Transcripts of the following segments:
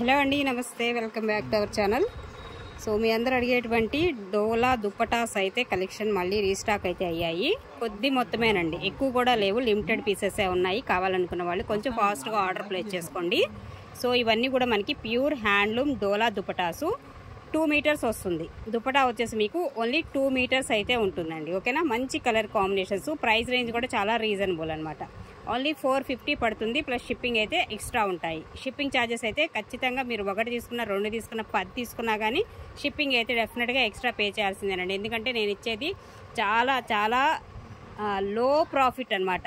Hello అండి, నమస్తే, welcome back to our channel. So మీ అందరు అడిగేటువంటి డోలా దుప్పటాస్ అయితే కలెక్షన్ మళ్ళీ రీస్టాక్ అయితే అయ్యాయి. కొద్ది మొత్తమేనండి, ఎక్కువ కూడా లేవు, లిమిటెడ్ పీసెసే ఉన్నాయి. కావాలనుకున్న వాళ్ళు కొంచెం ఫాస్ట్గా ఆర్డర్ ప్లేస్ చేసుకోండి. సో ఇవన్నీ కూడా మనకి ప్యూర్ హ్యాండ్లూమ్ డోలా దుప్పటాసు 2 మీటర్స్ వస్తుంది. దుప్పటా వచ్చేసి మీకు ఓన్లీ 2 మీటర్స్ అయితే ఉంటుందండి. ఓకేనా, మంచి కలర్ కాంబినేషన్స్, ప్రైస్ రేంజ్ కూడా చాలా రీజనబుల్ అనమాట. ఓన్లీ 450 పడుతుంది, ప్లస్ షిప్పింగ్ అయితే ఎక్స్ట్రా ఉంటాయి. షిప్పింగ్ ఛార్జెస్ అయితే ఖచ్చితంగా మీరు 1 తీసుకున్నా, 2 తీసుకున్నా, 10 తీసుకున్నా కానీ షిప్పింగ్ అయితే డెఫినెట్గా ఎక్స్ట్రా పే చేయాల్సిందేనండి. ఎందుకంటే నేను ఇచ్చేది చాలా చాలా లో ప్రాఫిట్ అనమాట.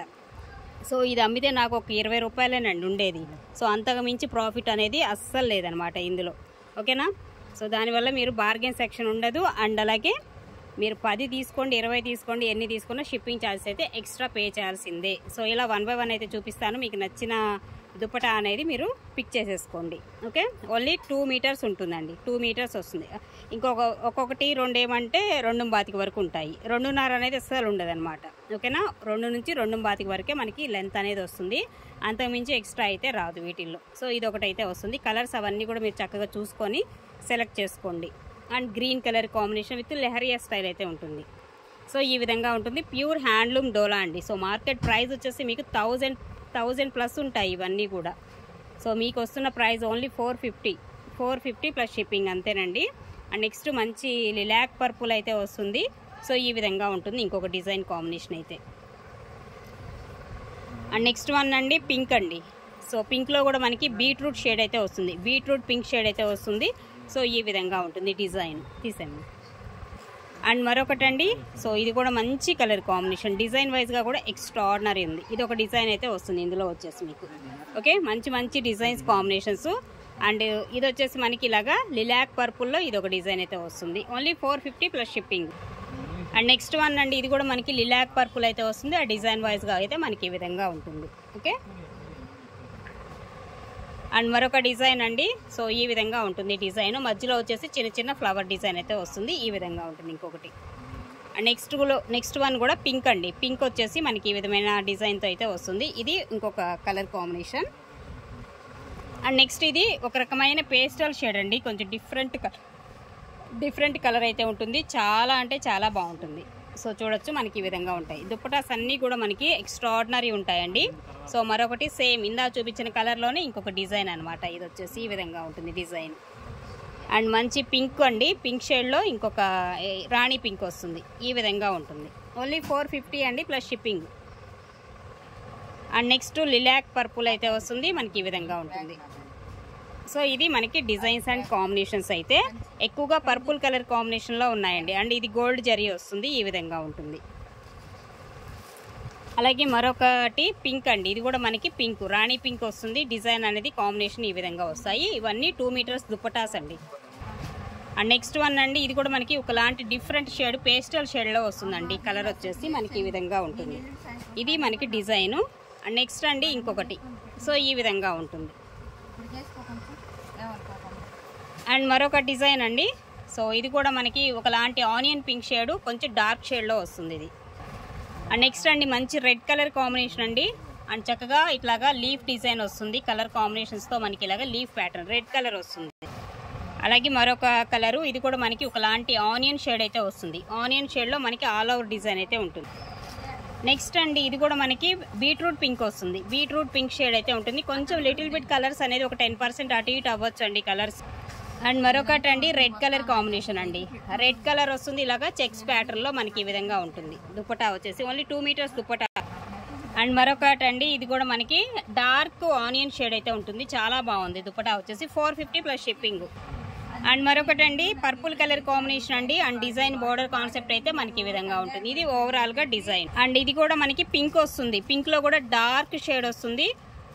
సో ఇది అమ్మితే నాకు ఒక 20 రూపాయలేనండి ఉండేది. సో అంతకు మించి ప్రాఫిట్ అనేది అస్సలు లేదనమాట ఇందులో. ఓకేనా, సో దానివల్ల మీరు బార్గెన్ సెక్షన్ ఉండదు. అండ్ అలాగే మీరు 10 తీసుకోండి, 20 తీసుకోండి, ఎన్ని తీసుకున్నా షిప్పింగ్ ఛార్జెస్ అయితే ఎక్స్ట్రా పే చేయాల్సిందే. సో ఇలా 1 బై 1 అయితే చూపిస్తాను. మీకు నచ్చిన దుప్పటా అనేది మీరు పిక్ చేసేసుకోండి. ఓకే, ఓన్లీ 2 మీటర్స్ ఉంటుందండి. 2 మీటర్స్ వస్తుంది. ఒక్కొక్కటి 2 ఏమంటే 2.25 వరకు ఉంటాయి. 2.5 అనేది అస్సలు ఉండదు అనమాట. ఓకేనా, 2 నుంచి 2.25 వరకే మనకి లెంత్ అనేది వస్తుంది. అంతకుమించి ఎక్స్ట్రా అయితే రాదు వీటిల్లో. సో ఇది ఒకటైతే వస్తుంది. కలర్స్ అవన్నీ కూడా మీరు చక్కగా చూసుకొని సెలెక్ట్ చేసుకోండి. And green colour combination with leheriya style అయితే ఉంటుంది. సో ఈ విధంగా ఉంటుంది. ప్యూర్ హ్యాండ్లూమ్ డోలా అండి. సో మార్కెట్ ప్రైస్ వచ్చేసి మీకు 1000 ప్లస్ ఉంటాయి ఇవన్నీ కూడా. సో మీకు వస్తున్న ప్రైస్ ఓన్లీ 450 ప్లస్ షిప్పింగ్ అంతేనండి. అండ్ నెక్స్ట్ మంచి లిలాక్ పర్పుల్ అయితే వస్తుంది. సో ఈ విధంగా ఉంటుంది ఇంకొక డిజైన్ కాంబినేషన్ అయితే. అండ్ నెక్స్ట్ వన్ అండి పింక్ అండి. సో పింక్లో కూడా మనకి బీట్రూట్ షేడ్ అయితే వస్తుంది. బీట్రూట్ పింక్ షేడ్ అయితే వస్తుంది. సో ఈ విధంగా ఉంటుంది డిజైన్. తీసాము. అండ్ మరొకటి అండి, సో ఇది కూడా మంచి కలర్ కాంబినేషన్, డిజైన్ వైజ్గా కూడా ఎక్స్ట్రాడినరీ ఉంది. ఇది ఒక డిజైన్ అయితే వస్తుంది ఇందులో వచ్చేసి మీకు. ఓకే, మంచి డిజైన్స్ కాంబినేషన్స్. అండ్ ఇది వచ్చేసి మనకి ఇలాగా లిలాక్ పర్పుల్లో ఇది ఒక డిజైన్ అయితే వస్తుంది. Only 450 plus shipping. And next one అండి, ఇది కూడా మనకి లిలాక్ పర్పుల్ అయితే వస్తుంది. ఆ డిజైన్ వైజ్గా అయితే మనకి ఈ విధంగా ఉంటుంది. ఓకే, అండ్ మరొక డిజైన్ అండి. సో ఈ విధంగా ఉంటుంది డిజైన్. మధ్యలో వచ్చేసి చిన్న ఫ్లవర్ డిజైన్ అయితే వస్తుంది. ఈ విధంగా ఉంటుంది ఇంకొకటి. అండ్ నెక్స్ట్ వన్ కూడా పింక్ అండి. పింక్ వచ్చేసి మనకి ఈ విధమైన డిజైన్తో అయితే వస్తుంది. ఇది ఇంకొక కలర్ కాంబినేషన్. అండ్ నెక్స్ట్ ఇది ఒక రకమైన పేస్టల్ షేడ్ అండి. కొంచెం డిఫరెంట్ కలర్ అయితే ఉంటుంది. చాలా అంటే చాలా బాగుంటుంది. సో చూడొచ్చు మనకి ఈ విధంగా ఉంటాయి. దుప్పటాస్ అన్నీ కూడా మనకి ఎక్స్ట్రాడినరీ ఉంటాయండి. సో మరొకటి సేమ్ ఇందా చూపించిన కలర్లోనే ఇంకొక డిజైన్ అనమాట. ఇది వచ్చేసి ఈ విధంగా ఉంటుంది డిజైన్. అండ్ మంచి పింక్ అండి. పింక్ షేడ్లో ఇంకొక రాణి పింక్ వస్తుంది. ఈ విధంగా ఉంటుంది. ఓన్లీ 450 అండి plus shipping. And next lilac purple అయితే వస్తుంది. మనకి ఈ విధంగా ఉంటుంది. సో ఇది మనకి డిజైన్స్ అండ్ కాంబినేషన్స్ అయితే ఎక్కువగా పర్పుల్ కలర్ కాంబినేషన్లో ఉన్నాయండి. అండ్ ఇది గోల్డ్ జరీ వస్తుంది. ఈ విధంగా ఉంటుంది. అలాగే మరొకటి పింక్ అండి. ఇది కూడా మనకి పింక్, రాణి పింక్ వస్తుంది. డిజైన్ అనేది కాంబినేషన్ ఈ విధంగా వస్తాయి. ఇవన్నీ 2 మీటర్స్ దుప్పటాస్ అండి. అండ్ నెక్స్ట్ వన్ అండి, ఇది కూడా మనకి ఒకలాంటి డిఫరెంట్ షేడ్, పేస్టల్ షేడ్లో వస్తుందండి. కలర్ వచ్చేసి మనకి ఈ విధంగా ఉంటుంది. ఇది మనకి డిజైను. అండ్ నెక్స్ట్ అండి ఇంకొకటి. సో ఈ విధంగా ఉంటుంది. అండ్ మరొక డిజైన్ అండి. సో ఇది కూడా మనకి ఒకలాంటి ఆనియన్ పింక్ షేడ్, కొంచెం డార్క్ షేడ్లో వస్తుంది ఇది. అండ్ నెక్స్ట్ అండి మంచి రెడ్ కలర్ కాంబినేషన్ అండి. అండ్ చక్కగా ఇట్లాగా లీఫ్ డిజైన్ వస్తుంది. కలర్ కాంబినేషన్స్తో మనకి ఇలాగా లీఫ్ ప్యాటర్న్ రెడ్ కలర్ వస్తుంది. అలాగే మరొక కలరు, ఇది కూడా మనకి ఒకలాంటి ఆనియన్ షేడ్ అయితే వస్తుంది. ఆనియన్ షేడ్లో మనకి ఆల్ ఓవర్ డిజైన్ అయితే ఉంటుంది. నెక్స్ట్ అండి, ఇది కూడా మనకి బీట్రూట్ పింక్ వస్తుంది. బీట్రూట్ పింక్ షేడ్ అయితే ఉంటుంది. కొంచెం లిటిల్ బిట్ కలర్స్ అనేది ఒక 10% అటు ఇటు అవ్వచ్చు అండి కలర్స్. అండ్ మరొకటి అండి రెడ్ కలర్ కాంబినేషన్ అండి. రెడ్ కలర్ వస్తుంది. ఇలాగా చెక్స్ ప్యాటర్న్లో మనకి ఈ విధంగా ఉంటుంది. దుప్పటా వచ్చేసి ఓన్లీ 2 మీటర్స్ దుప్పటా. అండ్ మరొకటి అండి, ఇది కూడా మనకి డార్క్ ఆనియన్ షేడ్ అయితే ఉంటుంది. చాలా బాగుంది. దుప్పటా వచ్చేసి 450 ప్లస్ షిప్పింగ్. అండ్ మరొకటి అండి పర్పుల్ కలర్ కాంబినేషన్ అండి. అండ్ డిజైన్ బోర్డర్ కాన్సెప్ట్ అయితే మనకి ఈ విధంగా ఉంటుంది. ఇది ఓవరాల్ గా డిజైన్. అండ్ ఇది కూడా మనకి పింక్ వస్తుంది. పింక్ లో కూడా డార్క్ షేడ్ వస్తుంది.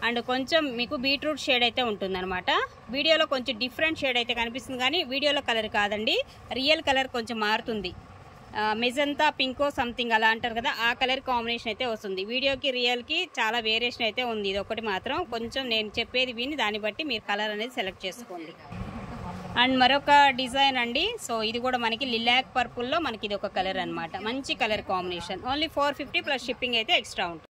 అండ్ కొంచెం మీకు బీట్రూట్ షేడ్ అయితే ఉంటుంది అనమాట. వీడియోలో కొంచెం డిఫరెంట్ షేడ్ అయితే కనిపిస్తుంది, కానీ వీడియోలో కలర్ కాదండి, రియల్ కలర్ కొంచెం మారుతుంది. మెజంతా పింకో సంథింగ్ అలా అంటారు కదా, ఆ కలర్ కాంబినేషన్ అయితే వస్తుంది. వీడియోకి రియల్కి చాలా వేరియేషన్ అయితే ఉంది. ఇది ఒకటి మాత్రం కొంచెం నేను చెప్పేది విని దాన్ని బట్టి మీరు కలర్ అనేది సెలెక్ట్ చేసుకోండి. అండ్ మరొక డిజైన్ అండి. సో ఇది కూడా మనకి లిలాక్ పర్పుల్లో మనకి ఇది ఒక కలర్ అనమాట. మంచి colour combination. Only 450 plus shipping అయితే ఎక్స్ట్రా ఉంటుంది.